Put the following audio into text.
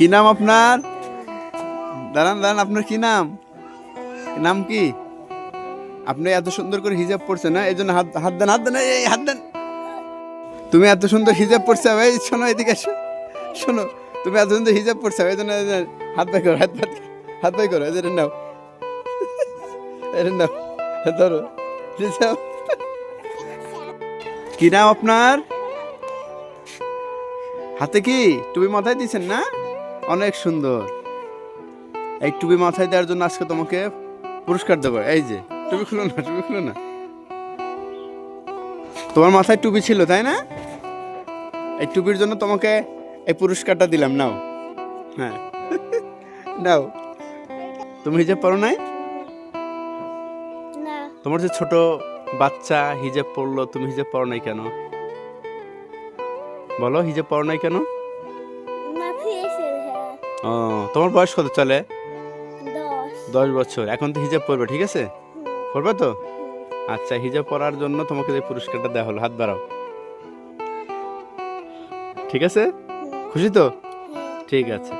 কি নাম আপনার? দাঁড়ান দাঁড়ান, আপনার কি নাম? নাম কি? আপনি এত সুন্দর করে হিজাব পড়ছেন না, এই জন্য হাত হাত দেন, হাত দেন, এই হাত দেন। তুমি এত সুন্দর হিজাব পড়ছো, এই শোনো এদিকে এসো, শোনো, তুমি এত সুন্দর হিজাব পড়ছো, এই জন্য হাত বাই করো, হাত বাই করো, এই যে নাও, এটা নাও, ধরো হিজাব। কি নাম আপনার? হাতে কি টুপি মাথায় দিয়েছেন না? অনেক সুন্দর। এই টুপি মাথায় দেওয়ার জন্য আজকে তোমাকে পুরস্কার দেবো। এই যে টুপি খুলো না, টুপি খুলো না। তোমার মাথায় টুপি ছিল তাই না? এই টুপির জন্য তোমাকে এই পুরস্কারটা দিলাম, নাও। হ্যাঁ, নাও। তুমি হিজাব পরো নাই? না, তোমার যে ছোট বাচ্চা হিজাব পরলো, তুমি হিজাব পরো নাই কেন? বলো, হিজাব পরো নাই কেন? মাফি এসে হ্যাঁ ও, তোমার বয়স কত চলে? 10 10 বছর। এখন তো হিজাব পরবে, ঠিক আছে? পরবে তো? আচ্ছা, হিজাব পরার জন্য তোমাকে যে পুরস্কারটা দেওয়া হলো, হাত বাড়াও। ঠিক আছে? খুশি তো? হ্যাঁ ঠিক আছে।